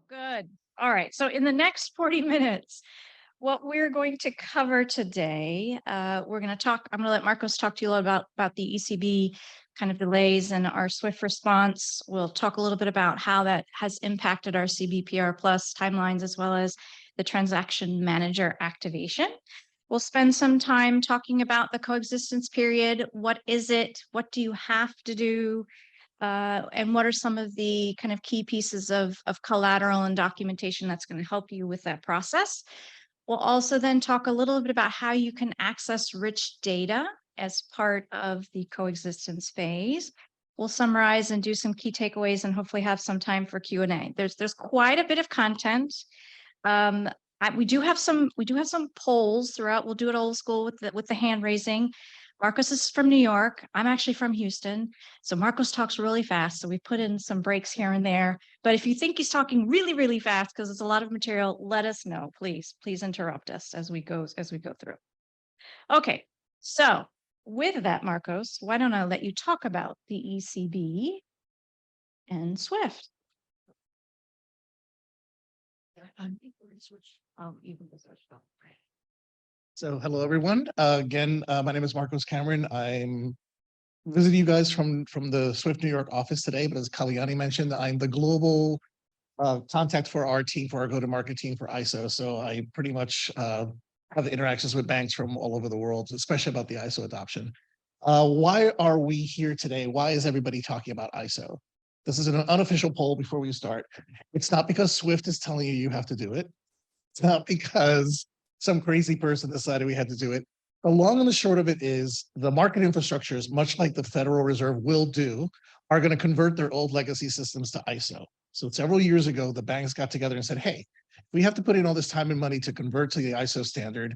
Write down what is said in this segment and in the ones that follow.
Good. All right. So in the next 40 minutes, what we're going to cover today, we're going to talk, I'm going to let Marcos talk to you a little about the ECB kind of delays and our swift response. We'll talk a little bit about how that has impacted our CBPR plus timelines, as well as the transaction manager activation. We'll spend some time talking about the coexistence period. What is it? What do you have to do? And what are some of the kind of key pieces of collateral and documentation that's going to help you with that process? We'll also then talk a little bit about how you can access rich data as part of the coexistence phase. We'll summarize and do some key takeaways and hopefully have some time for Q&A. There's quite a bit of content. We do have some polls throughout. We'll do it old school with the hand raising. Marcos is from New York. I'm actually from Houston. So Marcos talks really fast. So we put in some breaks here and there. But if you think he's talking really, really fast because it's a lot of material, let us know, please. Please interrupt us as we go through. Okay. So with that, Marcos, why don't I let you talk about the ECB and SWIFT? So hello, everyone. Again, my name is Marcos Cameron. I'm visiting you guys from the SWIFT New York office today, but as Kalyani mentioned, I'm the global contact for our team, for our go-to-market team for ISO. So I pretty much have interactions with banks from all over the world, especially about the ISO adoption. Why are we here today? Why is everybody talking about ISO? This is an unofficial poll before we start. It's not because SWIFT is telling you you have to do it. It's not because some crazy person decided we had to do it. The long and the short of it is the market infrastructures, much like the Federal Reserve will do, are going to convert their old legacy systems to ISO. So several years ago, the banks got together and said, hey, we have to put in all this time and money to convert to the ISO standard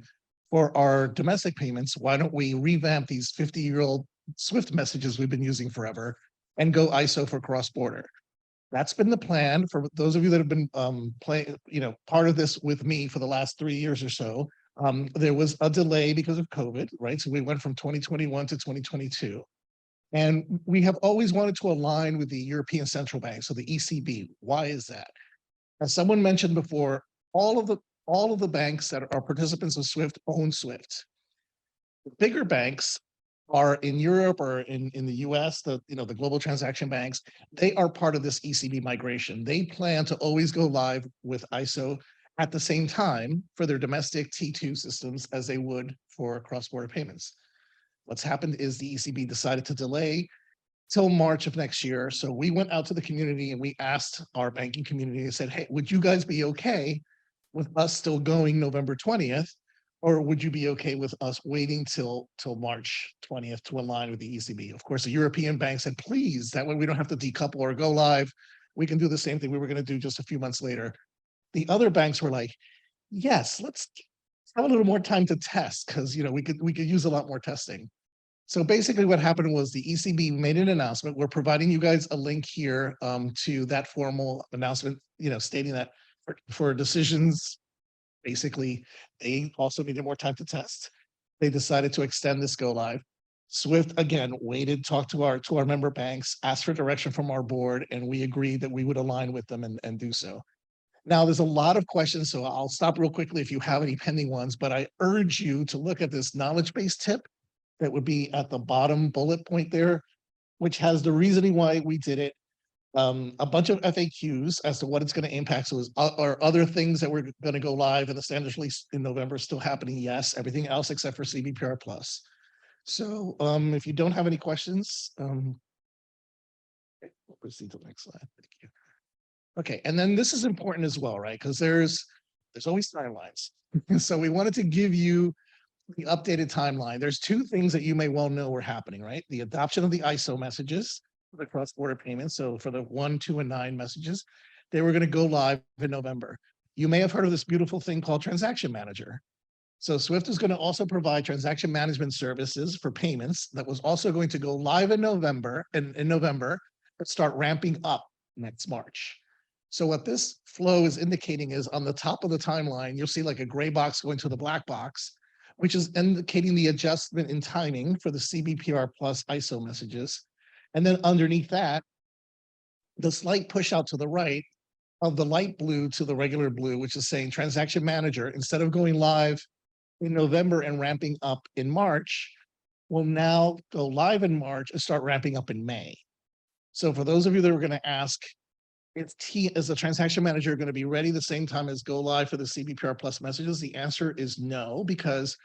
for our domestic payments. Why don't we revamp these 50-year-old SWIFT messages we've been using forever and go ISO for cross-border? That's been the plan for those of you that have been part of this with me for the last 3 years or so. There was a delay because of COVID, right? So we went from 2021 to 2022. And we have always wanted to align with the European Central Bank, so the ECB. Why is that? As someone mentioned before, all of the banks that are participants of SWIFT own SWIFT. The bigger banks are in Europe or in the US, the global transaction banks, they are part of this ECB migration. They plan to always go live with ISO at the same time for their domestic T2 systems as they would for cross-border payments. What's happened is the ECB decided to delay till March of next year. So we went out to the community and we asked our banking community and said, hey, would you guys be okay with us still going November 20th? Or would you be okay with us waiting till March 20th to align with the ECB? Of course, the European bank said, please, that way we don't have to decouple or go live. We can do the same thing we were going to do just a few months later. The other banks were like, yes, let's have a little more time to test because we could use a lot more testing. So basically what happened was the ECB made an announcement. We're providing you guys a link here to that formal announcement, stating that for decisions, basically, they also needed more time to test. They decided to extend this go live. SWIFT, again, waited, talked to our member banks, asked for direction from our board, and we agreed that we would align with them and do so. Now, there's a lot of questions, so I'll stop real quickly if you have any pending ones, but I urge you to look at this knowledge base tip that would be at the bottom bullet point there, which has the reasoning why we did it, a bunch of FAQs as to what it's going to impact. So are other things that we're going to go live in the standards release in November still happening? Yes. Everything else except for CBPR plus. So if you don't have any questions, we'll proceed to the next slide. Thank you. Okay, and then this is important as well, right? Because there's always timelines. So we wanted to give you the updated timeline. There's two things that you may well know are happening, right? The adoption of the ISO messages, the cross-border payments. So for the 1, 2, and 9 messages, they were going to go live in November. You may have heard of this beautiful thing called Transaction Manager. So SWIFT is going to also provide transaction management services for payments that was also going to go live in November, but start ramping up next March. So what this flow is indicating is on the top of the timeline, you'll see like a gray box going to the black box, which is indicating the adjustment in timing for the CBPR plus ISO messages. And then underneath that, the slight push out to the right of the light blue to the regular blue, which is saying transaction manager, instead of going live in November and ramping up in March, will now go live in March and start ramping up in May. So for those of you that are going to ask, is the transaction manager going to be ready the same time as go live for the CBPR plus messages? The answer is no, because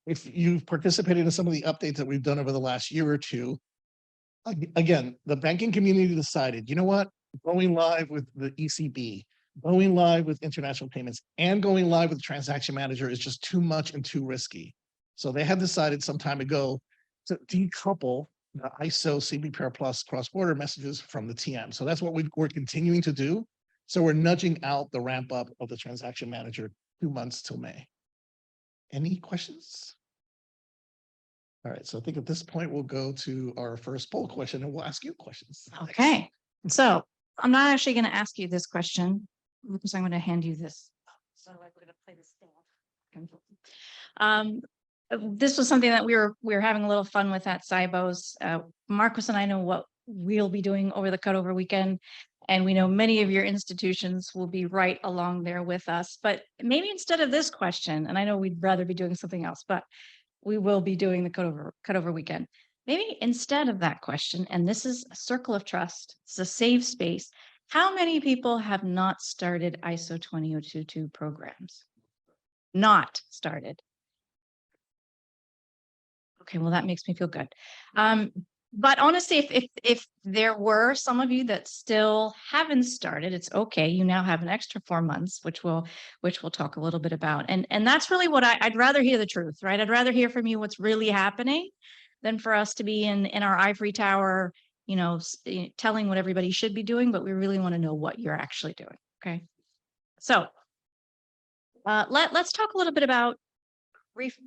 if you've participated in some of the updates that we've done over the last year or two, again, the banking community decided, you know what, going live with the ECB, going live with international payments, and going live with the transaction manager is just too much and too risky. So they had decided some time ago to decouple the ISO CBPR plus cross-border messages from the TM. So that's what we're continuing to do. So we're nudging out the ramp up of the transaction manager 2 months till May. Any questions? All right, so I think at this point we'll go to our first poll question and we'll ask you questions. Okay, so I'm not actually going to ask you this question because I'm going to hand you this. So we're going to play this thing. This was something that we were having a little fun with at Cybos. Marcos and I know what we'll be doing over the cutover weekend, and we know many of your institutions will be right along there with us. But maybe instead of this question, and I know we'd rather be doing something else, but we will be doing the cutover weekend. Maybe instead of that question, and this is a circle of trust, it's a safe space. How many people have not started ISO 20022 programs? Not started. Okay, well, that makes me feel good. But honestly, if there were some of you that still haven't started, it's okay. You now have an extra 4 months, which we'll talk a little bit about. And that's really what I'd rather hear the truth, right? I'd rather hear from you what's really happening than for us to be in our ivory tower, telling what everybody should be doing, but we really want to know what you're actually doing. Okay. So let's talk a little bit about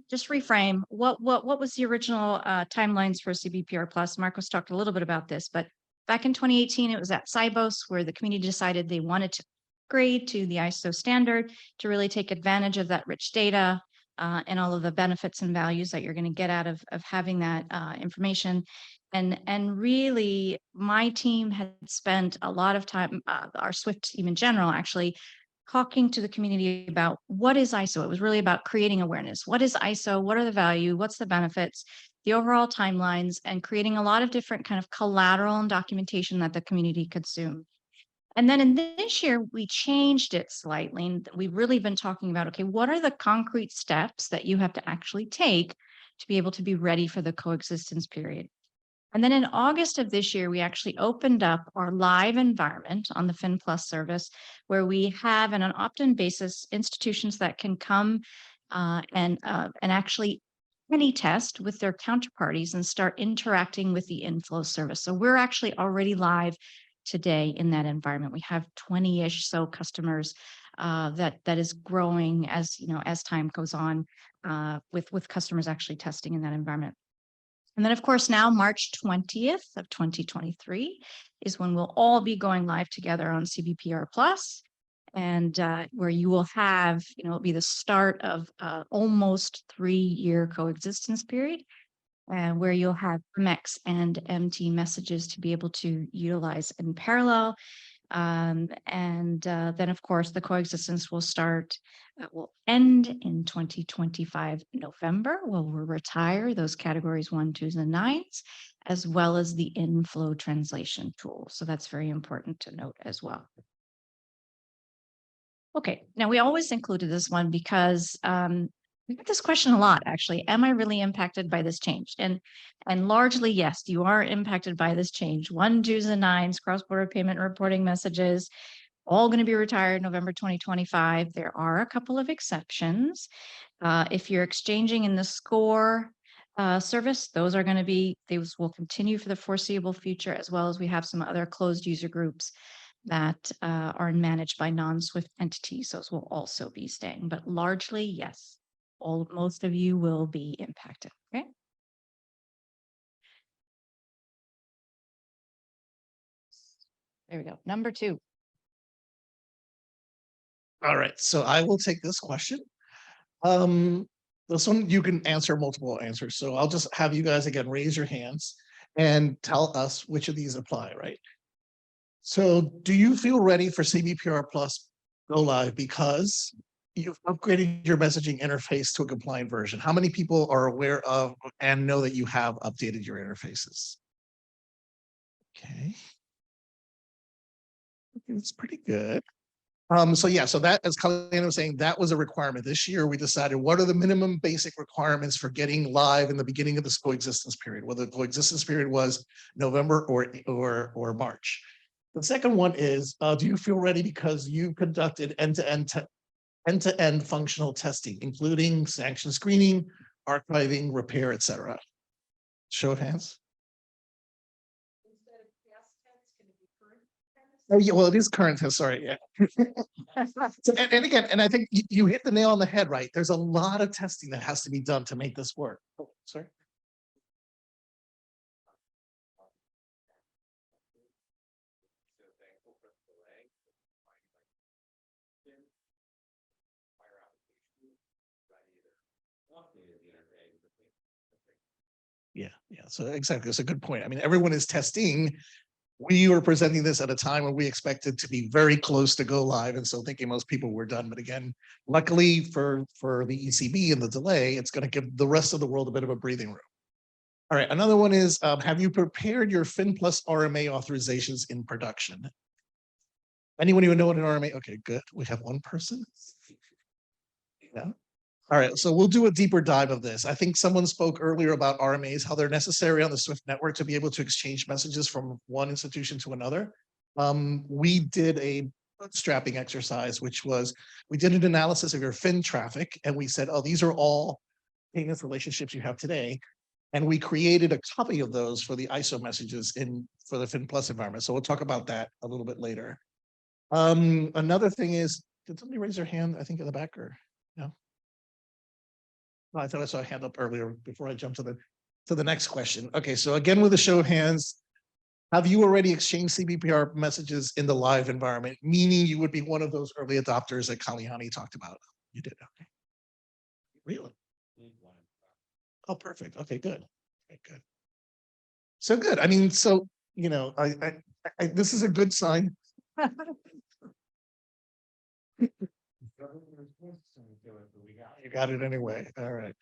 just reframe what was the original timelines for CBPR plus. Marcos talked a little bit about this, but back in 2018, it was at Cybos where the community decided they wanted to upgrade to the ISO standard to really take advantage of that rich data and all of the benefits and values that you're going to get out of having that information. And really, my team had spent a lot of time, our SWIFT team in general, actually talking to the community about what is ISO. It was really about creating awareness. What is ISO? What are the value? What's the benefits? The overall timelines, and creating a lot of different kind of collateral and documentation that the community consumed. And then in this year, we changed it slightly. And we've really been talking about, okay, what are the concrete steps that you have to actually take to be able to be ready for the coexistence period? And then in August of this year, we actually opened up our live environment on the FinPlus service, where we have, on an opt-in basis, institutions that can come and actually any test with their counterparties and start interacting with the inflow service. So we're actually already live today in that environment. We have 20-ish so customers that is growing as time goes on with customers actually testing in that environment. And then, of course, now March 20th of 2023 is when we'll all be going live together on CBPR Plus, and where you will have, it'll be the start of almost 3-year coexistence period, where you'll have MX and MT messages to be able to utilize in parallel. And then, of course, the coexistence will end in 2025 November. We'll retire those categories 1, 2s, and 9s, as well as the inflow translation tool. So that's very important to note as well. Okay, now we always included this one because we get this question a lot, actually. Am I really impacted by this change? And largely, yes, you are impacted by this change. 1, 2s, and 9s, cross-border payment reporting messages, all going to be retired November 2025. There are a couple of exceptions. If you're exchanging in the SCORE service, those will continue for the foreseeable future, as well as we have some other closed user groups that are managed by non-SWIFT entities. Those will also be staying, but largely, yes. Most of you will be impacted. Okay. There we go. Number 2. All right, so I will take this question. This one you can answer multiple answers. So I'll just have you guys again raise your hands and tell us which of these apply, right? So do you feel ready for CBPR Plus go live because you've upgraded your messaging interface to a compliant version? How many people are aware of and know that you have updated your interfaces? Okay. It's pretty good. So yeah, so that, as Kalyani was saying, that was a requirement. This year, we decided what are the minimum basic requirements for getting live in the beginning of this coexistence period, whether the coexistence period was November or March. The second one is, do you feel ready because you conducted end-to-end functional testing, including sanction screening, archiving, repair, etc. Show of hands. Oh yeah, well, it is current tense. Sorry, yeah. And again, and I think you hit the nail on the head, right? There's a lot of testing that has to be done to make this work. Oh, sorry. Yeah, yeah. So exactly, it's a good point. I mean, everyone is testing. We were presenting this at a time when we expected to be very close to go live, and so thinking most people were done. But again, luckily for the ECB and the delay, it's going to give the rest of the world a bit of a breathing room. All right, another one is, have you prepared your Fin Plus RMA authorizations in production? Anyone even know what an RMA? Okay, good. We have one person. Yeah. All right, so we'll do a deeper dive of this. I think someone spoke earlier about RMAs, how they're necessary on the SWIFT network to be able to exchange messages from one institution to another. We did a bootstrapping exercise, which was, we did an analysis of your Fin traffic, and we said, oh, these are all payments relationships you have today. And we created a copy of those for the ISO messages for the Fin Plus environment. So we'll talk about that a little bit later. Another thing is, did somebody raise their hand, I think in the back, or no? I thought I saw a hand up earlier before I jump to the next question. Okay, so again, with a show of hands, have you already exchanged CBPR messages in the live environment? Meaning you would be one of those early adopters that Kalyani talked about. You did, okay. Really? Oh, perfect. Okay, good. Okay, good. So good. I mean, so, you know, this is a good sign. You got it anyway. All right.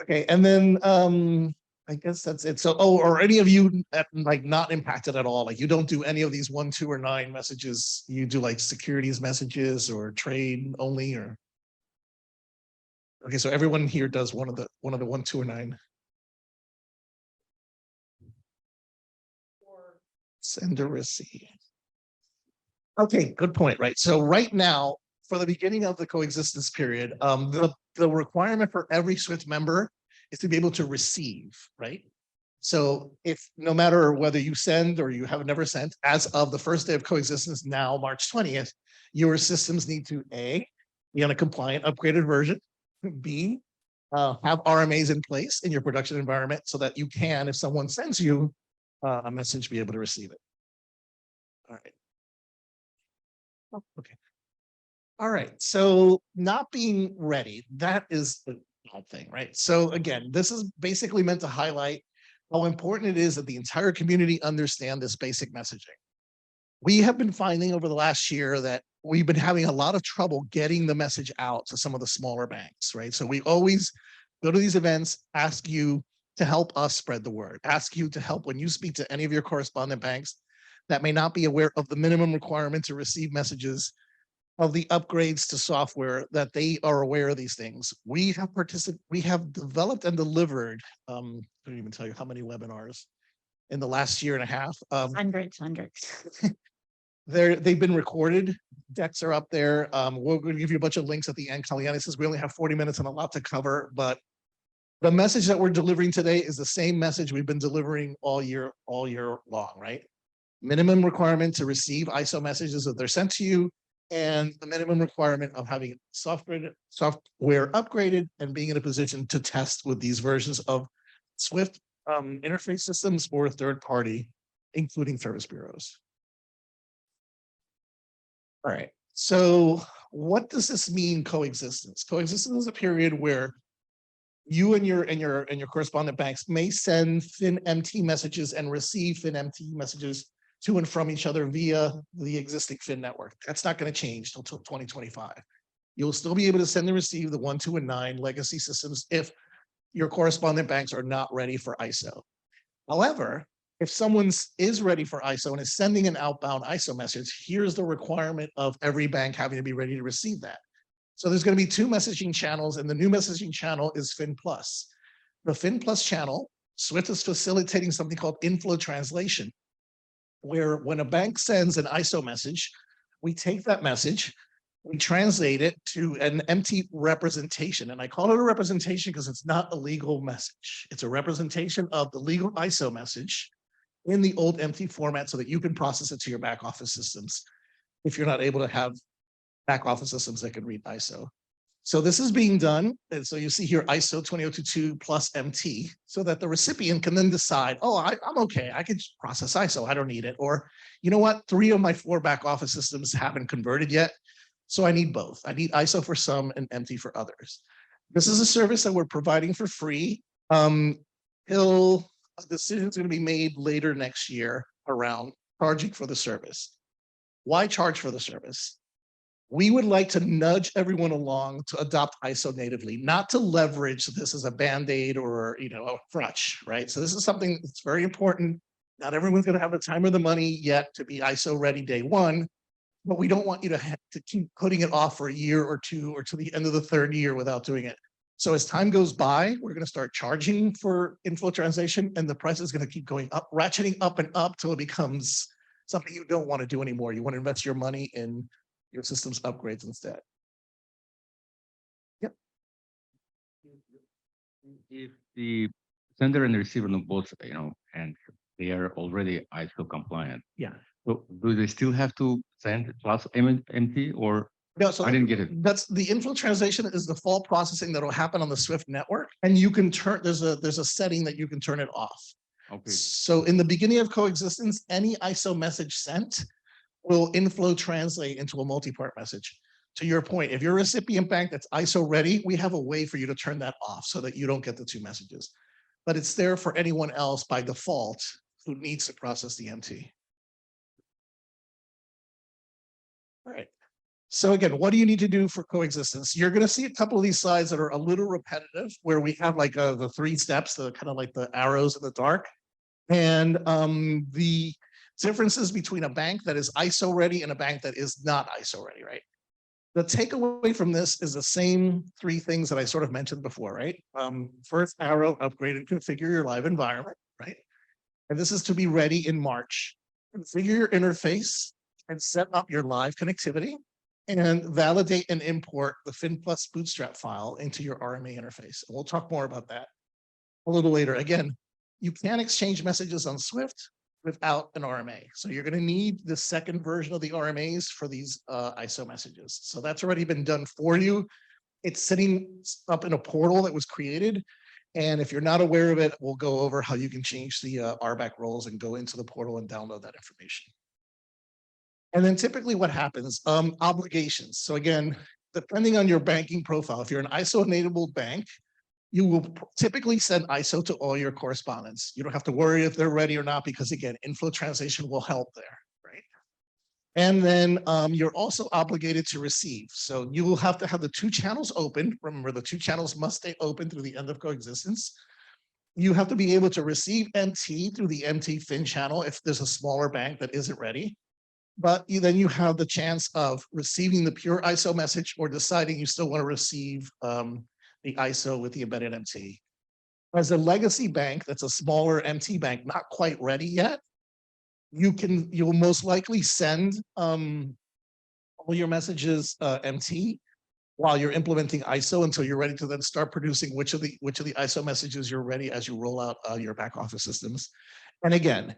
Okay, and then I guess that's it. So, oh, are any of you like not impacted at all? Like you don't do any of these 1, 2, or 9 messages. You do like securities messages or trade only, or okay. So everyone here does one of the 1, 2, or 9. Send or receive. Okay, good point. Right. So right now, for the beginning of the coexistence period, the requirement for every SWIFT member is to be able to receive, right? So if no matter whether you send or you have never sent, as of the first day of coexistence, now March 20th, your systems need to A, be on a compliant upgraded version, B, have RMAs in place in your production environment so that you can, if someone sends you a message, be able to receive it. All right. Oh, okay. All right. So not being ready, that is the bad thing, right? So again, this is basically meant to highlight how important it is that the entire community understand this basic messaging. We have been finding over the last year that we've been having a lot of trouble getting the message out to some of the smaller banks, right? So we always go to these events, ask you to help us spread the word, ask you to help when you speak to any of your correspondent banks that may not be aware of the minimum requirement to receive messages, of the upgrades to software, that they are aware of these things. We have developed and delivered, I don't even tell you how many webinars in the last year and a half. Hundreds. They've been recorded. Decks are up there. We're going to give you a bunch of links at the end. Kalyani says we only have 40 minutes and a lot to cover, but the message that we're delivering today is the same message we've been delivering all year long, right? Minimum requirement to receive ISO messages that they're sent to you, and the minimum requirement of having software upgraded and being in a position to test with these versions of SWIFT interface systems or third party, including service bureaus. All right. So what does this mean, coexistence? Coexistence is a period where you and your correspondent banks may send FinMT messages and receive FinMT messages to and from each other via the existing FIN network. That's not going to change until 2025. You'll still be able to send and receive the 1, 2, and 9 legacy systems if your correspondent banks are not ready for ISO. However, if someone is ready for ISO and is sending an outbound ISO message, here's the requirement of every bank having to be ready to receive that. So there's going to be 2 messaging channels, and the new messaging channel is FIN Plus. The FIN Plus channel, SWIFT is facilitating something called inflow translation, where when a bank sends an ISO message, we take that message, we translate it to an empty representation. And I call it a representation because it's not a legal message. It's a representation of the legal ISO message in the old empty format so that you can process it to your back office systems if you're not able to have back office systems that can read ISO. So this is being done. And so you see here ISO 20022 plus MT so that the recipient can then decide, oh, I'm okay. I can process ISO. I don't need it. Or, you know what? 3 of my 4 back office systems haven't converted yet. So I need both. I need ISO for some and MT for others. This is a service that we're providing for free till a decision is going to be made later next year around charging for the service. Why charge for the service? We would like to nudge everyone along to adopt ISO natively, not to leverage this as a Band-Aid or a crutch, right? So this is something that's very important. Not everyone's going to have the time or the money yet to be ISO ready day one, but we don't want you to keep putting it off for a year or 2 or to the end of the 3rd year without doing it. So as time goes by, we're going to start charging for inflow translation, and the price is going to keep going up, ratcheting up and up till it becomes something you don't want to do anymore. You want to invest your money in your systems upgrades instead. Yep. If the sender and the receiver know both, and they are already ISO compliant. Yeah. So do they still have to send plus MT or? No, so I didn't get it. That's the inflow translation is the default processing that will happen on the SWIFT network, and you can turn there's a setting that you can turn it off. Okay. So in the beginning of coexistence, any ISO message sent will inflow translate into a multi-part message. To your point, if you're a recipient bank that's ISO ready, we have a way for you to turn that off so that you don't get the 2 messages. But it's there for anyone else by default who needs to process the MT. All right. So again, what do you need to do for coexistence? You're going to see a couple of these slides that are a little repetitive, where we have like the 3 steps, the kind of like the arrows in the dark. And the differences between a bank that is ISO ready and a bank that is not ISO ready, right? The takeaway from this is the same 3 things that I sort of mentioned before, right? First arrow, upgrade and configure your live environment, right? And this is to be ready in March. Configure your interface and set up your live connectivity and validate and import the FIN Plus Bootstrap file into your RMA interface. And we'll talk more about that a little later. Again, you can't exchange messages on SWIFT without an RMA. So you're going to need the second version of the RMAs for these ISO messages. So that's already been done for you. It's sitting up in a portal that was created. And if you're not aware of it, we'll go over how you can change the RBAC roles and go into the portal and download that information. And then typically what happens, obligations. So again, depending on your banking profile, if you're an ISO-enabled bank, you will typically send ISO to all your correspondents. You don't have to worry if they're ready or not, because again, inflow translation will help there, right? And then you're also obligated to receive. So you will have to have the 2 channels open. Remember, the 2 channels must stay open through the end of coexistence. You have to be able to receive MT through the MT FIN channel if there's a smaller bank that isn't ready. But then you have the chance of receiving the pure ISO message or deciding you still want to receive the ISO with the embedded MT. As a legacy bank, that's a smaller MT bank, not quite ready yet, you'll most likely send all your messages MT while you're implementing ISO until you're ready to then start producing which of the ISO messages you're ready as you roll out your back office systems. And again,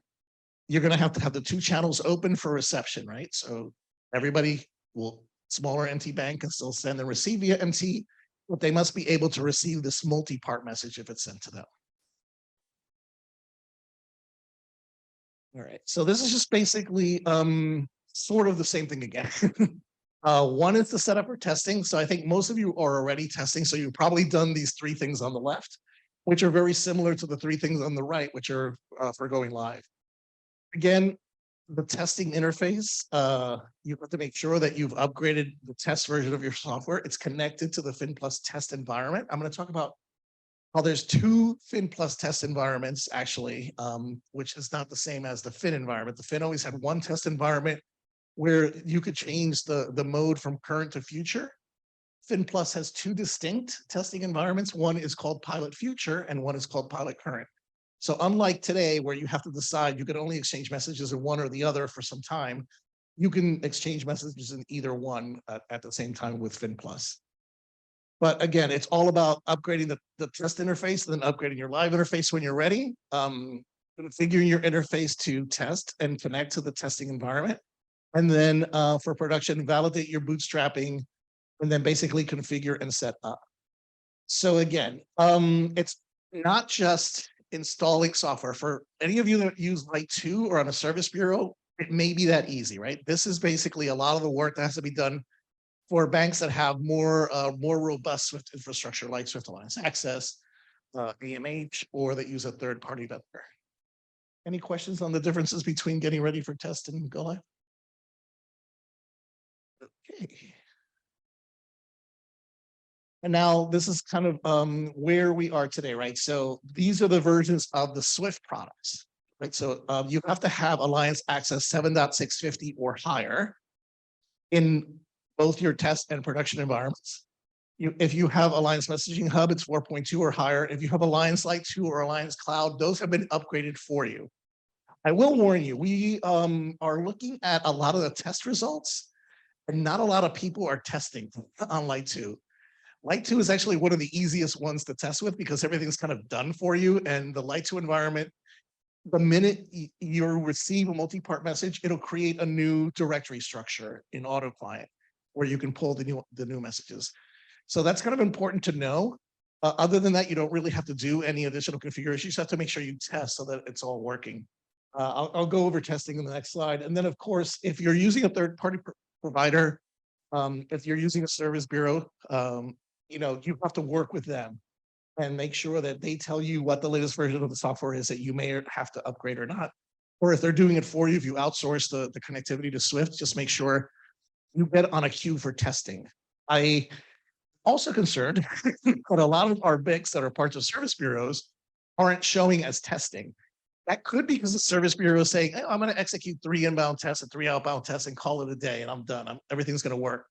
you're going to have the 2 channels open for reception, right? So everybody smaller MT bank can still send and receive via MT, but they must be able to receive this multi-part message if it's sent to them. All right, so this is just basically sort of the same thing again. One is the setup for testing. So I think most of you are already testing. So you've probably done these 3 things on the left, which are very similar to the 3 things on the right, which are for going live. Again, the testing interface, you have to make sure that you've upgraded the test version of your software. It's connected to the FinPlus test environment. I'm going to talk about how there's two FinPlus test environments, actually, which is not the same as the Fin environment. The Fin always had one test environment where you could change the mode from current to future. FinPlus has two distinct testing environments. One is called Pilot Future and one is called Pilot Current. So unlike today, where you have to decide you can only exchange messages in one or the other for some time, you can exchange messages in either one at the same time with FinPlus. But again, it's all about upgrading the test interface and then upgrading your live interface when you're ready. Configuring your interface to test and connect to the testing environment. And then for production, validate your bootstrapping and then basically configure and set up. So again, it's not just installing software. For any of you that use Light 2 or on a service bureau, it may be that easy, right? This is basically a lot of the work that has to be done for banks that have more robust Swift infrastructure like Swift Alliance Access, AMH, or that use a third-party vendor. Any questions on the differences between getting ready for test and go live? Okay. And now this is kind of where we are today, right? So these are the versions of the Swift products, right? So you have to have Alliance Access 7.650 or higher in both your test and production environments. If you have Alliance Messaging Hub, it's 4.2 or higher. If you have Alliance Light 2 or Alliance Cloud, those have been upgraded for you. I will warn you, we are looking at a lot of the test results and not a lot of people are testing on Light 2. Light 2 is actually one of the easiest ones to test with because everything's kind of done for you. And the Light 2 environment, the minute you receive a multi-part message, it'll create a new directory structure in Auto Client where you can pull the new messages. So that's kind of important to know. Other than that, you don't really have to do any additional configuration. You just have to make sure you test so that it's all working. I'll go over testing in the next slide. And then, of course, if you're using a third-party provider, if you're using a service bureau, you have to work with them and make sure that they tell you what the latest version of the software is that you may have to upgrade or not. Or if they're doing it for you, if you outsource the connectivity to Swift, just make sure you get on a queue for testing. I also concerned that a lot of our BICs that are parts of service bureaus aren't showing as testing. That could be because the service bureau is saying, hey, I'm going to execute 3 inbound tests and 3 outbound tests and call it a day and I'm done. Everything's going to work.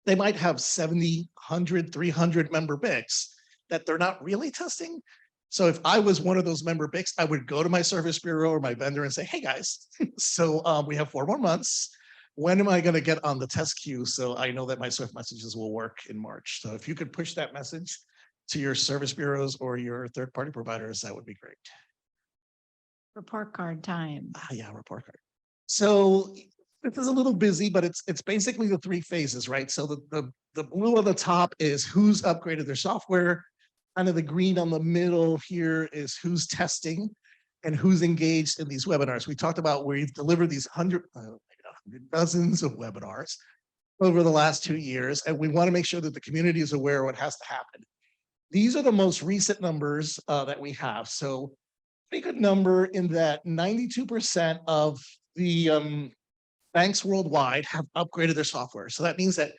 They might have 70, 100, 300 member BICs that they're not really testing. So if I was one of those member BICs, I would go to my service bureau or my vendor and say, hey guys, so we have 4 more months. When am I going to get on the test queue so I know that my Swift messages will work in March? So if you could push that message to your service bureaus or your third-party providers, that would be great. Report card time. Yeah, report card. So this is a little busy, but it's basically the 3 phases, right? So the blue on the top is who's upgraded their software. Kind of the green on the middle here is who's testing and who's engaged in these webinars. We talked about where you've delivered these dozens of webinars over the last 2 years, and we want to make sure that the community is aware of what has to happen. These are the most recent numbers that we have. So pretty good number in that 92% of the banks worldwide have upgraded their software. So that means that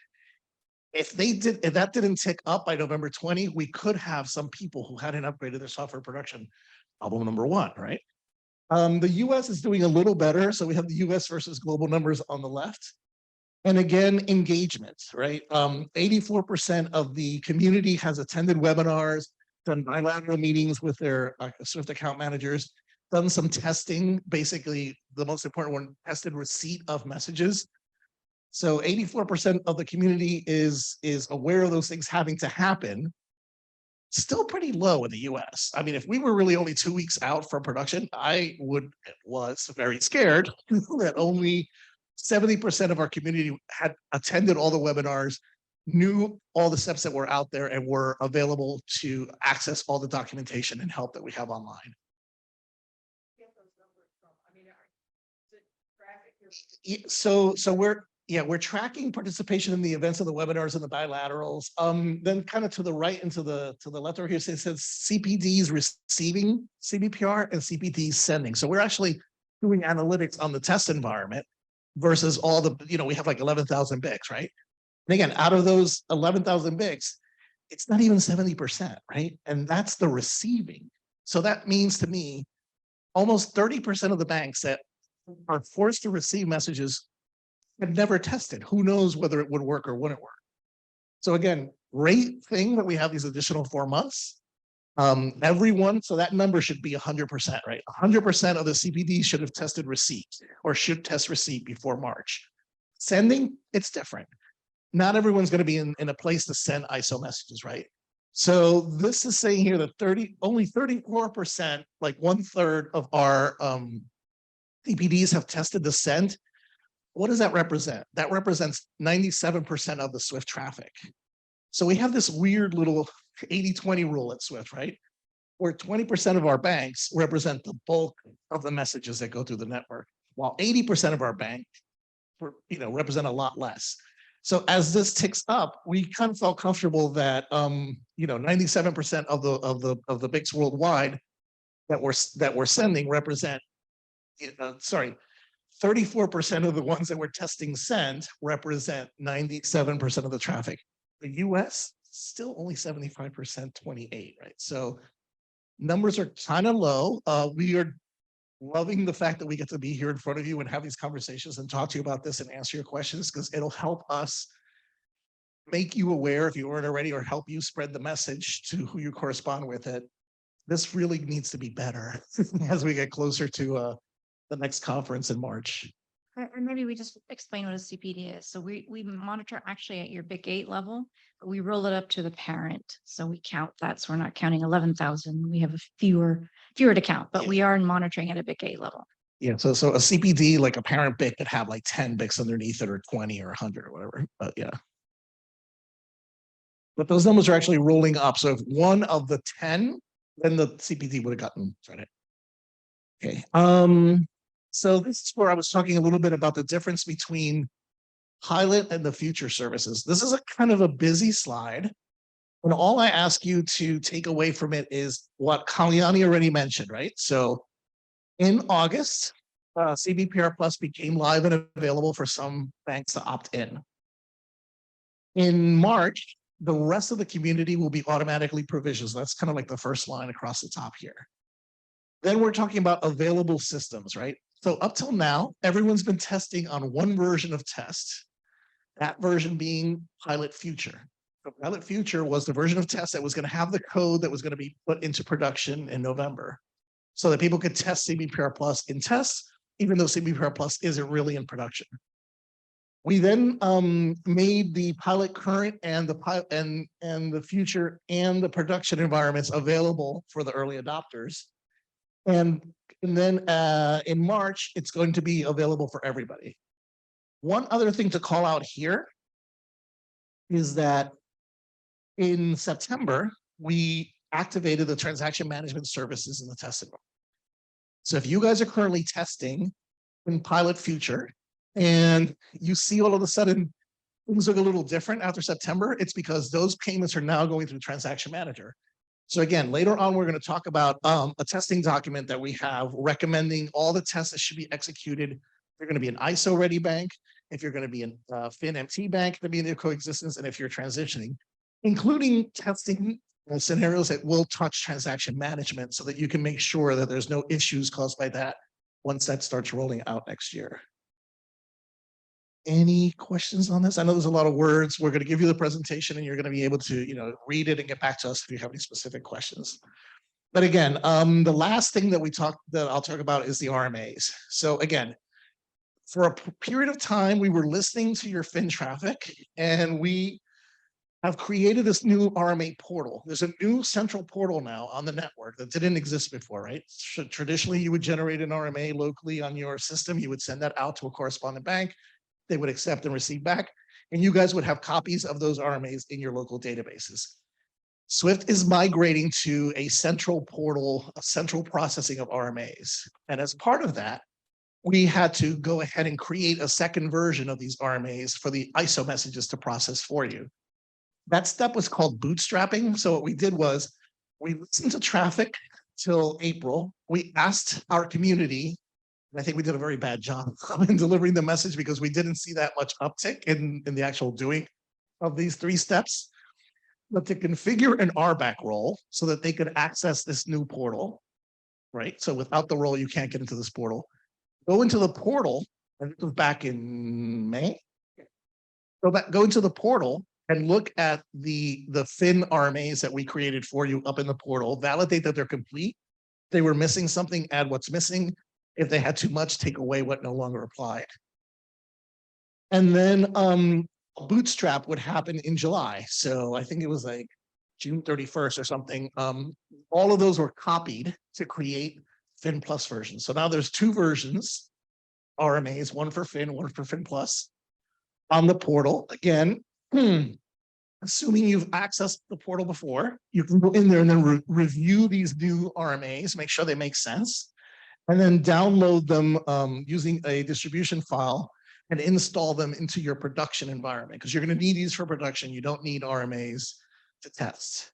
if that didn't tick up by November 20, we could have some people who hadn't upgraded their software production. Problem number 1, right? The US is doing a little better. So we have the US versus global numbers on the left. And again, engagement, right? 84% of the community has attended webinars, done bilateral meetings with their Swift account managers, done some testing, basically the most important one, tested receipt of messages. So 84% of the community is aware of those things having to happen. Still pretty low in the US. I mean, if we were really only 2 weeks out from production, was very scared that only 70% of our community had attended all the webinars, knew all the steps that were out there and were available to access all the documentation and help that we have online. So we're tracking participation in the events of the webinars and the bilaterals. Then kind of to the right and to the left over here, it says CPDs receiving CBPR and CPDs sending. So we're actually doing analytics on the test environment versus all the, we have like 11,000 BICs, right? And again, out of those 11,000 BICs, it's not even 70%, right? And that's the receiving. So that means to me, almost 30% of the banks that are forced to receive messages have never tested. Who knows whether it would work or wouldn't work? So again, great thing that we have these additional 4 months. Everyone, so that number should be 100%, right? 100% of the CPDs should have tested receipt or should test receipt before March. Sending, it's different. Not everyone's going to be in a place to send ISO messages, right? So this is saying here that only 34%, like 1/3 of our CPDs have tested the send. What does that represent? That represents 97% of the SWIFT traffic. So we have this weird little 80-20 rule at SWIFT, right? Where 20% of our banks represent the bulk of the messages that go through the network, while 80% of our banks, represent a lot less. So as this ticks up, we kind of felt comfortable that 97% of the BICs worldwide that we're sending represent 34% of the ones that we're testing send represent 97% of the traffic. The US still only 75%, 28, right? So numbers are kind of low. We are loving the fact that we get to be here in front of you and have these conversations and talk to you about this and answer your questions, because it'll help us make you aware if you weren't already, or help you spread the message to who you correspond with. It this really needs to be better as we get closer to the next conference in March. And maybe we just explain what a CPD is. So we monitor actually at your BIC 8 level, but we roll it up to the parent. So we count that. So we're not counting 11,000. We have a fewer to count, but we are monitoring at a BIC 8 level. Yeah. So a CPD, like a parent BIC, could have like 10 BICs underneath it, or 20 or 100 or whatever. But yeah. But those numbers are actually rolling up. So if one of the 10, then the CPD would have gotten credit. Okay. So this is where I was talking a little bit about the difference between pilot and the future services. This is a kind of a busy slide. And all I ask you to take away from it is what Kalyani already mentioned, right? So in August, CBPR Plus became live and available for some banks to opt in. In March, the rest of the community will be automatically provisioned. So that's kind of like the first line across the top here. Then we're talking about available systems, right? So up till now, everyone's been testing on one version of test, that version being Pilot Future. So Pilot Future was the version of test that was going to have the code that was going to be put into production in November, so that people could test CBPR Plus in tests, even though CBPR Plus isn't really in production. We then made the Pilot Current and the Future and the production environments available for the early adopters. And then in March, it's going to be available for everybody. One other thing to call out here is that in September, we activated the transaction management services in the test environment. So if you guys are currently testing in Pilot Future and you see all of a sudden things look a little different after September, it's because those payments are now going through Transaction Manager. So again, later on, we're going to talk about a testing document that we have recommending all the tests that should be executed. If you're going to be an ISO ready bank, if you're going to be a FinMT bank, to be in their coexistence, and if you're transitioning, including testing scenarios that will touch transaction management, so that you can make sure that there's no issues caused by that once that starts rolling out next year. Any questions on this? I know there's a lot of words. We're going to give you the presentation and you're going to be able to, read it and get back to us if you have any specific questions. But again, the last thing that I'll talk about is the RMAs. So again, for a period of time, we were listening to your fin traffic, and we have created this new RMA portal. There's a new central portal now on the network that didn't exist before, right? So traditionally, you would generate an RMA locally on your system. You would send that out to a correspondent bank. They would accept and receive back, and you guys would have copies of those RMAs in your local databases. SWIFT is migrating to a central portal, a central processing of RMAs. And as part of that, we had to go ahead and create a second version of these RMAs for the ISO messages to process for you. That step was called bootstrapping. So what we did was we listened to traffic till April. We asked our community And I think we did a very bad job in delivering the message because we didn't see that much uptick in the actual doing of these 3 steps. But to configure an RBAC role so that they could access this new portal, right? So without the role, you can't get into this portal. Go into the portal, and this was back in May. Go into the portal and look at the fin RMAs that we created for you up in the portal, validate that they're complete. If they were missing something, add what's missing. If they had too much, take away what no longer applied. And then Bootstrap would happen in July. So I think it was like June 31st or something. All of those were copied to create Fin Plus versions. So now there's 2 versions, RMAs, one for Fin, one for Fin Plus on the portal. Again, assuming you've accessed the portal before, you can go in there and then review these new RMAs, make sure they make sense, and then download them using a distribution file and install them into your production environment, because you're going to need these for production. You don't need RMAs to test.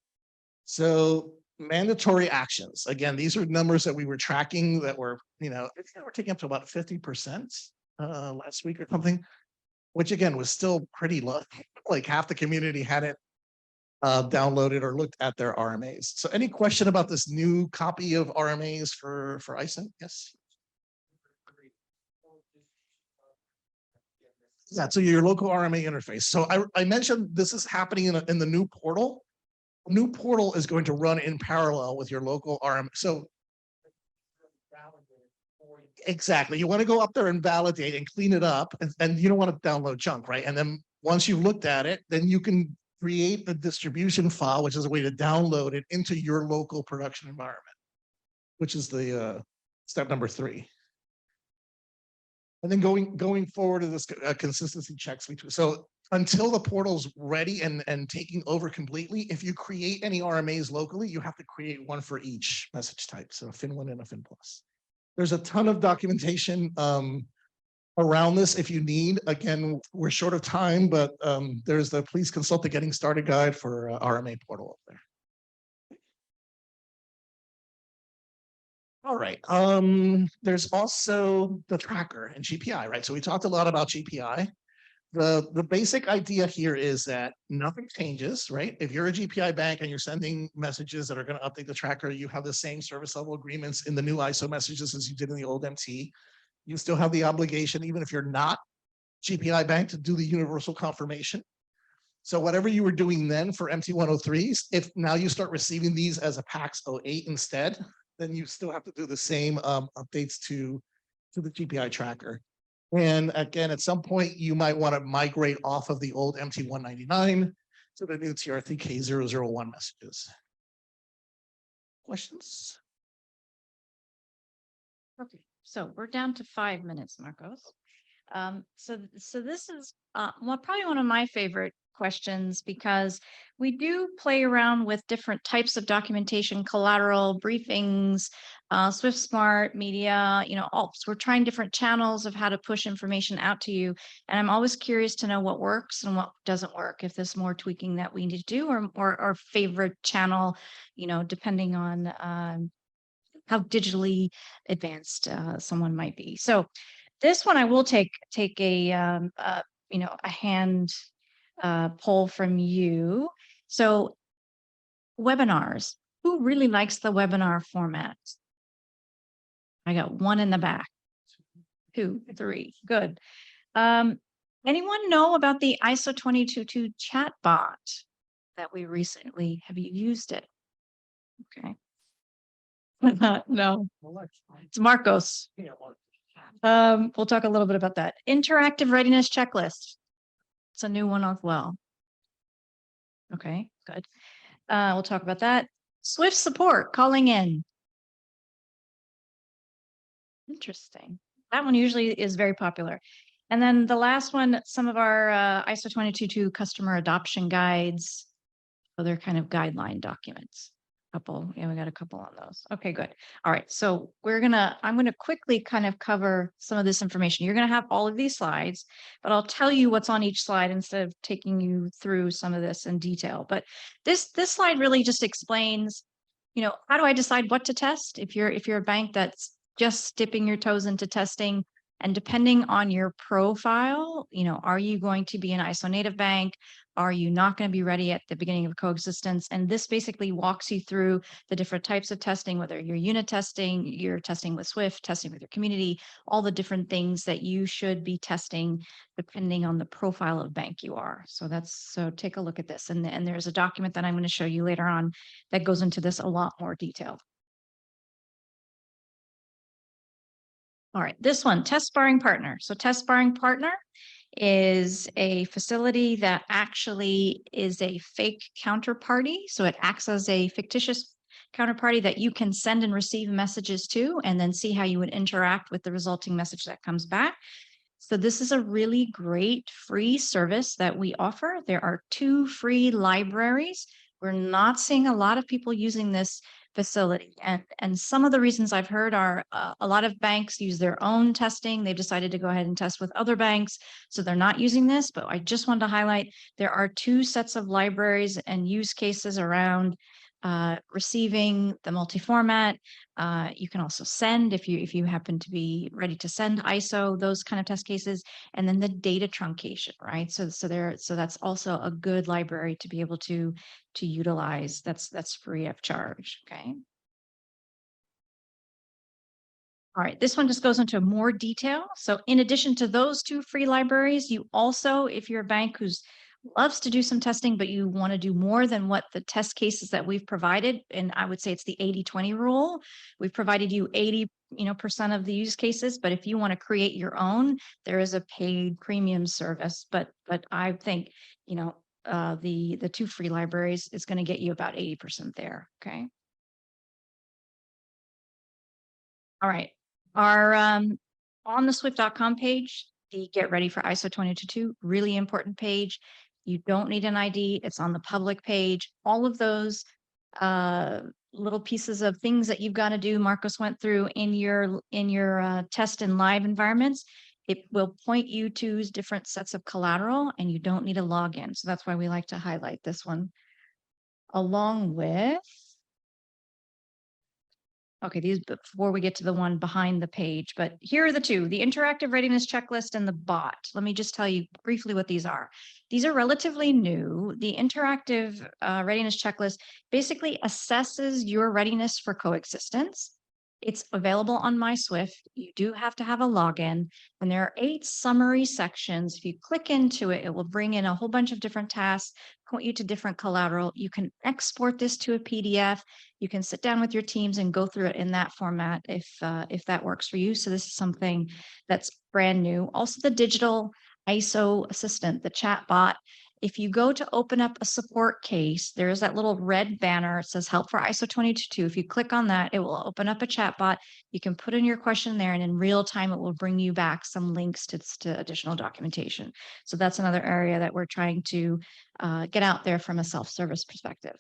So mandatory actions. Again, these are numbers that we were tracking that were, we're taking up to about 50% last week or something, which again was still pretty low. Like half the community hadn't downloaded or looked at their RMAs. So any question about this new copy of RMAs for ISO? Yes. Yeah, so your local RMA interface. So I mentioned this is happening in the new portal. The new portal is going to run in parallel with your local RMA. So exactly, you want to go up there and validate and clean it up, and you don't want to download junk, right? And then once you've looked at it, then you can create a distribution file, which is a way to download it into your local production environment, which is the step number 3. And then going forward to this consistency checks. So until the portal's ready and taking over completely, if you create any RMAs locally, you have to create one for each message type. So a Fin1 and a Fin Plus. There's a ton of documentation around this if you need. Again, we're short of time, but there's the Please Consult the Getting Started guide for RMA portal up there. All right. There's also the tracker and GPI, right? So we talked a lot about GPI. The basic idea here is that nothing changes, right? If you're a GPI bank and you're sending messages that are going to update the tracker, you have the same service level agreements in the new ISO messages as you did in the old MT. You still have the obligation, even if you're not GPI bank, to do the universal confirmation. So whatever you were doing then for MT103s, if now you start receiving these as a PAX 08 instead, then you still have to do the same updates to the GPI tracker. And again, at some point, you might want to migrate off of the old MT199 to the new TR3K001 messages. Questions? Okay, so we're down to 5 minutes, Marcos. So this is probably one of my favorite questions, because we do play around with different types of documentation, collateral, briefings, Swift Smart, media, we're trying different channels of how to push information out to you. And I'm always curious to know what works and what doesn't work, if there's more tweaking that we need to do, or our favorite channel, depending on how digitally advanced someone might be. So this one I will take a hand poll from you. So webinars, who really likes the webinar format? I got 1 in the back. 2, 3, good. Anyone know about the ISO 222 chat bot that we recently, have you used it? Okay. No, it's Marcos. We'll talk a little bit about that. Interactive readiness checklist. It's a new one as well. Okay, good. We'll talk about that. Swift support, calling in. Interesting. That one usually is very popular. And then the last one, some of our ISO 222 customer adoption guides. So they're kind of guideline documents. Yeah, we got a couple on those. Okay, good. All right. So I'm going to quickly kind of cover some of this information. You're going to have all of these slides, but I'll tell you what's on each slide instead of taking you through some of this in detail. But this slide really just explains, how do I decide what to test? If you're a bank that's just dipping your toes into testing. And depending on your profile, are you going to be an ISO native bank? Are you not going to be ready at the beginning of coexistence? And this basically walks you through the different types of testing, whether you're unit testing, you're testing with Swift, testing with your community, all the different things that you should be testing depending on the profile of bank you are. So take a look at this. And there's a document that I'm going to show you later on that goes into this a lot more detail. All right, this one, Test Sparring Partner. So Test Sparring Partner is a facility that actually is a fake counterparty. So it acts as a fictitious counterparty that you can send and receive messages to, and then see how you would interact with the resulting message that comes back. So this is a really great free service that we offer. There are 2 free libraries. We're not seeing a lot of people using this facility. And some of the reasons I've heard are a lot of banks use their own testing. They've decided to go ahead and test with other banks, so they're not using this. But I just wanted to highlight there are 2 sets of libraries and use cases around receiving the multi-format. You can also send if you happen to be ready to send ISO, those kind of test cases, and then the data truncation, right? So that's also a good library to be able to utilize. That's free of charge. Okay. All right, this one just goes into more detail. So in addition to those 2 free libraries, you also, if you're a bank who's loves to do some testing, but you want to do more than what the test cases that we've provided, and I would say it's the 80-20 rule. We've provided you 80% of the use cases, but if you want to create your own, there is a paid premium service. But I think the 2 free libraries is going to get you about 80% there. Okay. All right. Our on the swift.com page, the Get Ready for ISO 222, really important page. You don't need an ID. It's on the public page. All of those little pieces of things that you've got to do, Marcos went through in your test and live environments. It will point you to different sets of collateral, and you don't need a login. So that's why we like to highlight this one, along with. Okay, these before we get to the one behind the page, but here are the 2, the interactive readiness checklist and the bot. Let me just tell you briefly what these are. These are relatively new. The interactive readiness checklist basically assesses your readiness for coexistence. It's available on my Swift. You do have to have a login, and there are 8 summary sections. If you click into it, it will bring in a whole bunch of different tasks, point you to different collateral. You can export this to a PDF. You can sit down with your teams and go through it in that format if that works for you. So this is something that's brand new. Also, the digital ISO assistant, the chat bot. If you go to open up a support case, there's that little red banner. It says help for ISO 222. If you click on that, it will open up a chat bot. You can put in your question there, and in real time, it will bring you back some links to additional documentation. So that's another area that we're trying to get out there from a self-service perspective.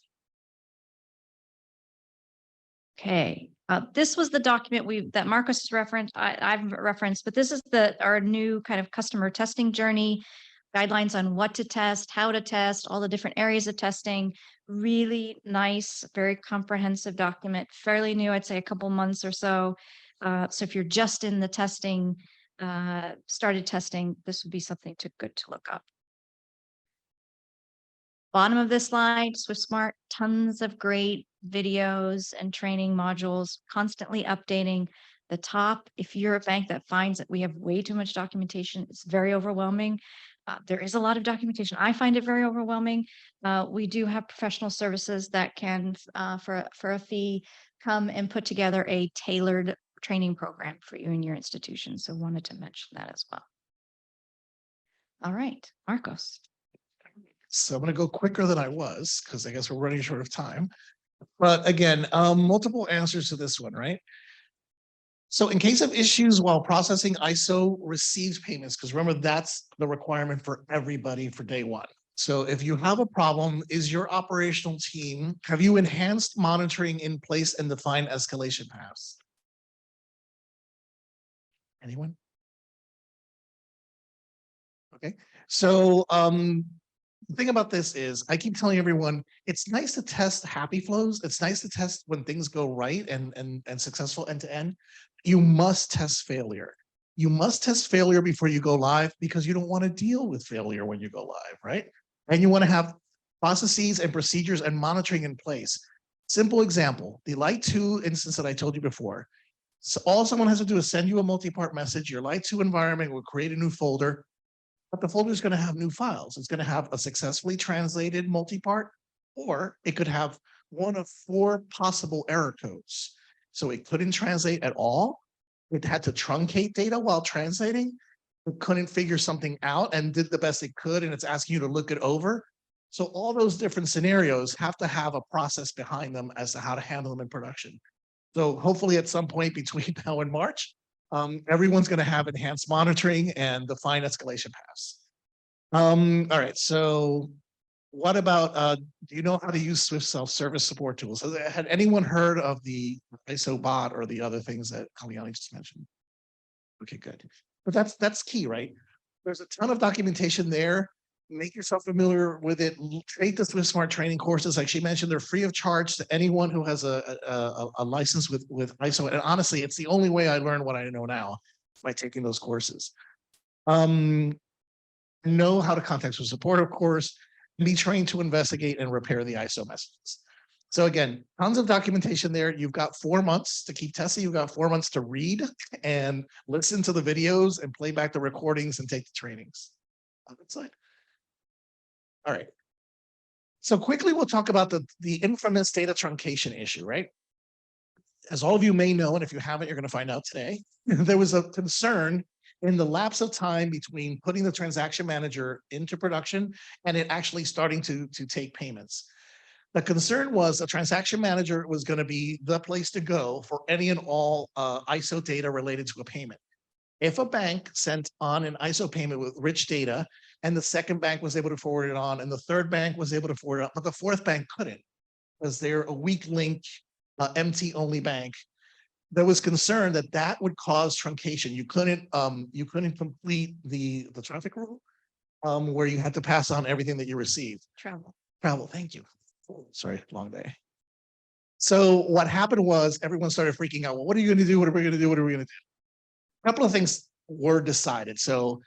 Okay, this was the document that Marcos has referenced. I've referenced, but this is our new kind of customer testing journey, guidelines on what to test, how to test, all the different areas of testing. Really nice, very comprehensive document, fairly new, I'd say a couple months or so. So if you're just in the testing, started testing, this would be something good to look up. Bottom of this slide, SwiftSmart, tons of great videos and training modules, constantly updating. The top, if you're a bank that finds that we have way too much documentation, it's very overwhelming. There is a lot of documentation. I find it very overwhelming. We do have professional services that can, for a fee, come and put together a tailored training program for you and your institution. So wanted to mention that as well. All right, Marcos. So I'm going to go quicker than I was because I guess we're running short of time. But again, multiple answers to this one, right? So in case of issues while processing, ISO receives payments, because remember, that's the requirement for everybody for day one. So if you have a problem, is your operational team, have you enhanced monitoring in place and defined escalation paths? Anyone? Okay, so the thing about this is I keep telling everyone, it's nice to test happy flows. It's nice to test when things go right and successful end to end. you must test failure. You must test failure before you go live because you don't want to deal with failure when you go live, right? And you want to have processes and procedures and monitoring in place. Simple example, the Light 2 instance that I told you before. So all someone has to do is send you a multi-part message. Your Light 2 environment will create a new folder, but the folder is going to have new files. It's going to have a successfully translated multi-part, or it could have one of 4 possible error codes. So it couldn't translate at all. It had to truncate data while translating. It couldn't figure something out and did the best it could, and it's asking you to look it over. So all those different scenarios have to have a process behind them as to how to handle them in production. So hopefully at some point between now and March, everyone's going to have enhanced monitoring and defined escalation paths. All right, so what about, do you know how to use Swift self-service support tools? Had anyone heard of the ISO bot or the other things that Kalyani just mentioned? Okay, good. But that's key, right? There's a ton of documentation there. Make yourself familiar with it. Take the Swift Smart training courses. Like she mentioned, they're free of charge to anyone who has a license with ISO. And honestly, it's the only way I learn what I know now by taking those courses. Know how to contact Swift support, of course. Be trained to investigate and repair the ISO messages. So again, tons of documentation there. You've got 4 months to keep testing. You've got 4 months to read and listen to the videos and play back the recordings and take the trainings. Next slide. All right. So quickly, we'll talk about the infamous data truncation issue, right? As all of you may know, and if you haven't, you're going to find out today, there was a concern in the lapse of time between putting the transaction manager into production and it actually starting to take payments. The concern was the transaction manager was going to be the place to go for any and all ISO data related to a payment. If a bank sent on an ISO payment with rich data and the second bank was able to forward it on and the third bank was able to forward it on, but the fourth bank couldn't because they're a weak link, MT only bank, there was concern that that would cause truncation. You couldn't complete the traffic rule where you had to pass on everything that you received. Travel, thank you. Oh, sorry, long day. So what happened was everyone started freaking out. Well, what are you going to do? What are we going to do? What are we going to do? A couple of things were decided. So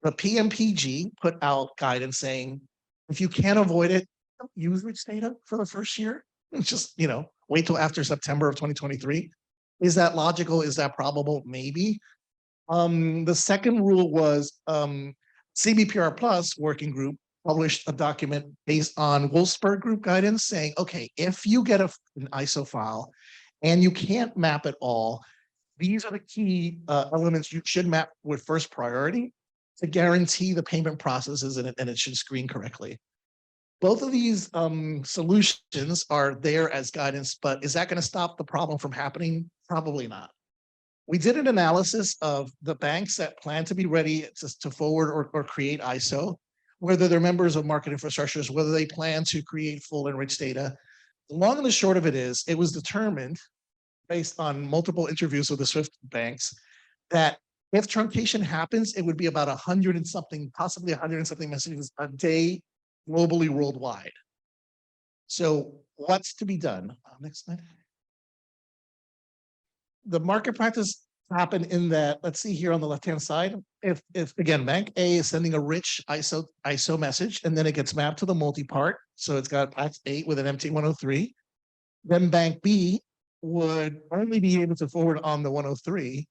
the PMPG put out guidance saying, if you can't avoid it, don't use rich data for the first year. It's just, wait till after September of 2023. Is that logical? Is that probable? Maybe. The second rule was CBPR Plus working group published a document based on Wolfsburg group guidance saying, okay, if you get an ISO file and you can't map it all, these are the key elements you should map with first priority to guarantee the payment processes and it should screen correctly. Both of these solutions are there as guidance, but is that going to stop the problem from happening? Probably not. We did an analysis of the banks that plan to be ready to forward or create ISO, whether they're members of market infrastructures, whether they plan to create full and rich data. The long and the short of it is, it was determined based on multiple interviews with the Swift banks that if truncation happens, it would be about 100 and something, possibly 100 and something messages a day globally, worldwide. So what's to be done? Next slide. The market practice happened in that, let's see here on the left-hand side, if again, bank A is sending a rich ISO message, and then it gets mapped to the multi-part. So it's got box 8 with an MT 103. Then bank B would only be able to forward on the 103.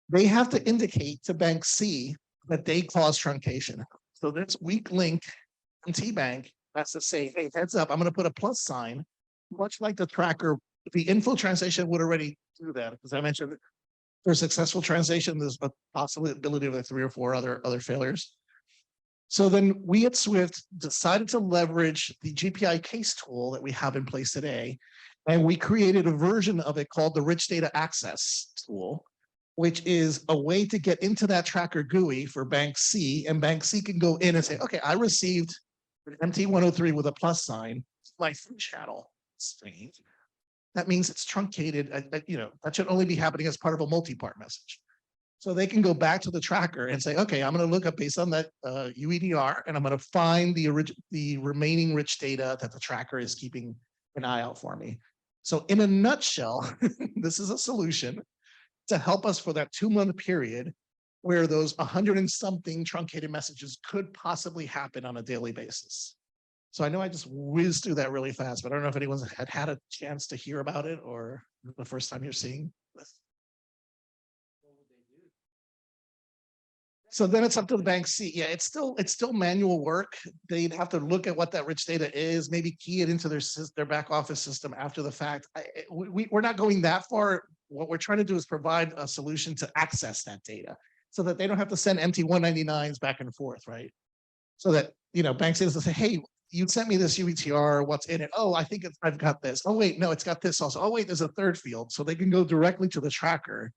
They have to indicate to bank C that they cause truncation. So this weak link MT bank has to say, hey, heads up, I'm going to put a plus sign, much like the tracker. The info translation would already do that, because I mentioned for successful translation, there's a possibility of like 3 or 4 other failures. So then we at Swift decided to leverage the GPI case tool that we have in place today, and we created a version of it called the Rich Data Access tool, which is a way to get into that tracker GUI for Bank C, and Bank C can go in and say, okay, I received an MT 103 with a plus sign, my free channel. Strange. That means it's truncated. That should only be happening as part of a multi-part message. So they can go back to the tracker and say, okay, I'm going to look up based on that UEDR, and I'm going to find the remaining rich data that the tracker is keeping an eye out for me. So in a nutshell, this is a solution to help us for that 2-month period where those 100 and something truncated messages could possibly happen on a daily basis. So I know I just whizzed through that really fast, but I don't know if anyone's had a chance to hear about it or the first time you're seeing this. So then it's up to the bank C. Yeah, it's still manual work. They'd have to look at what that rich data is, maybe key it into their back office system after the fact. We're not going that far. What we're trying to do is provide a solution to access that data so that they don't have to send empty 199s back and forth, right? So that, bank C will say, hey, you sent me this UETR, what's in it? Oh, I think I've got this. Oh, wait, no, it's got this also. Oh, wait, there's a third field. So they can go directly to the tracker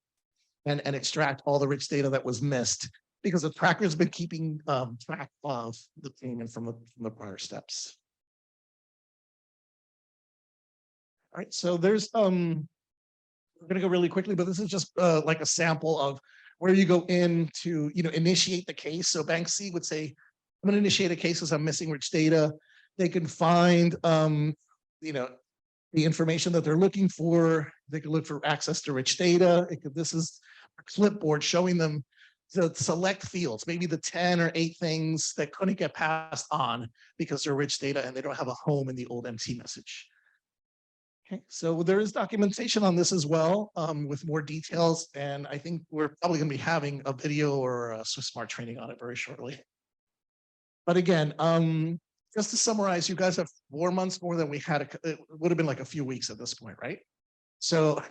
and extract all the rich data that was missed because the tracker has been keeping track of the payment from the prior steps. All right, so there's, we're gonna go really quickly, but this is just like a sample of where you go in to, initiate the case. So Bank C would say, I'm gonna initiate a case because I'm missing rich data. They can find, the information that they're looking for. They can look for access to rich data. This is a clipboard showing them the select fields, maybe the 10 or 8 things that couldn't get passed on because they're rich data and they don't have a home in the old MT message. Okay, so there is documentation on this as well with more details. And I think we're probably gonna be having a video or a SwissSmart training on it very shortly. But again, just to summarize, you guys have 4 months more than we had. It would have been like a few weeks at this point, right? So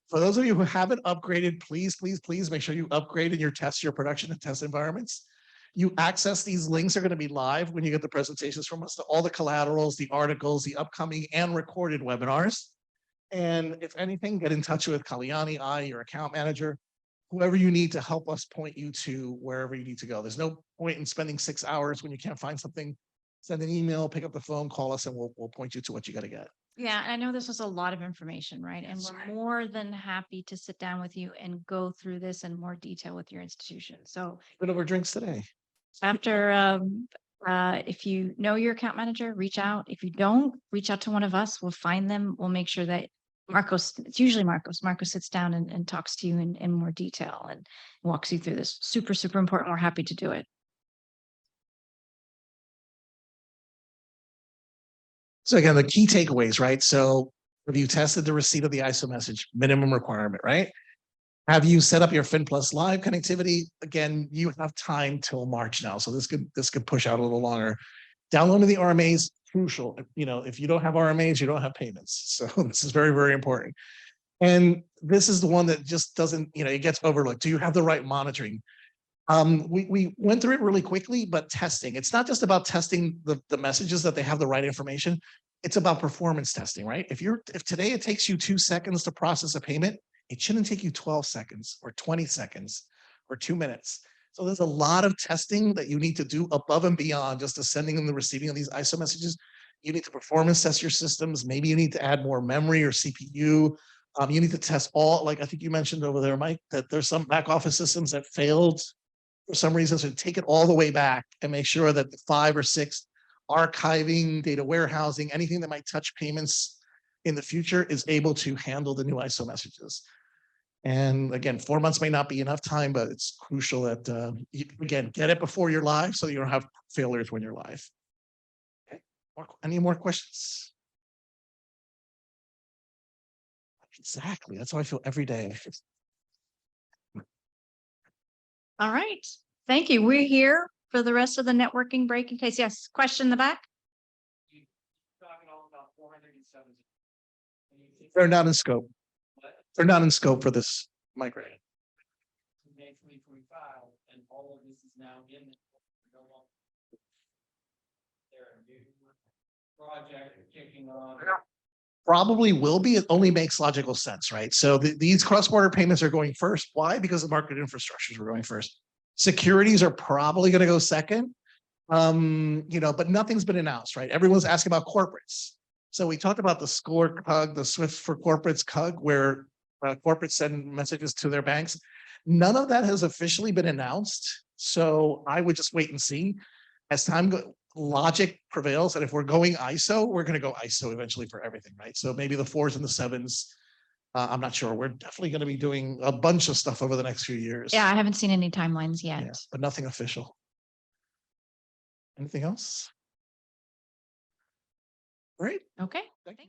for those of you who haven't upgraded, please make sure you upgrade in your production and test environments. You access these links are going to be live when you get the presentations from us, to all the collaterals, the articles, the upcoming and recorded webinars. And if anything, get in touch with Kalyani, your account manager, whoever you need to help us point you to wherever you need to go. There's no point in spending 6 hours when you can't find something. Send an email, pick up the phone, call us, and we'll point you to what you got to get. Yeah, I know this was a lot of information, right? And Yes. we're more than happy to sit down with you and go through this in more detail with your institution. So Bit over drinks today. after, if you know your account manager, reach out. If you don't, reach out to one of us. We'll find them. We'll make sure that Marcos, it's usually Marcos. Marcos sits down and talks to you in more detail and walks you through this. Super, super important. We're happy to do it. So again, the key takeaways, right? So have you tested the receipt of the ISO message? Minimum requirement, right? Have you set up your FinPlus Live connectivity? Again, you have time till March now, so this could push out a little longer. Downloading the RMAs, crucial. If you don't have RMAs, you don't have payments. So this is very, very important. And this is the one that just doesn't, it gets overlooked. Do you have the right monitoring? We went through it really quickly, but testing. It's not just about testing the messages that they have the right information. It's about performance testing, right? If today it takes you 2 seconds to process a payment, it shouldn't take you 12 seconds or 20 seconds or 2 minutes. So there's a lot of testing that you need to do above and beyond just the sending and the receiving of these ISO messages. You need to performance test your systems. Maybe you need to add more memory or CPU. You need to test all, like I think you mentioned over there, Mike, that there's some back office systems that failed for some reason. So take it all the way back and make sure that the 5 or 6 archiving, data warehousing, anything that might touch payments in the future is able to handle the new ISO messages. And again, 4 months may not be enough time, but it's crucial that you, again, get it before you're live so you don't have failures when you're live. Okay. Any more questions? Exactly. That's how I feel every day. All right. Thank you. We're here for the rest of the networking break in case. Yes. Question in the back. Talking all about 470. They're not in scope. They're not in scope for this micro. May 2025, and all of this is now in. There are new projects kicking on. Probably will be. It only makes logical sense, right? So these cross-border payments are going first. Why? Because the market infrastructures were going first. Securities are probably going to go second. But nothing's been announced, right? Everyone's asking about corporates. So we talked about the SCORE CUG, the SWIFT for Corporates CUG, where corporates send messages to their banks. None of that has officially been announced. So I would just wait and see. As time goes, logic prevails. And if we're going ISO, we're going to go ISO eventually for everything, right? So maybe the 4s and the 7s I'm not sure. We're definitely going to be doing a bunch of stuff over the next few years. Yeah, I haven't seen any timelines yet. Yeah, but nothing official. Anything else? Great. Okay. Thank you.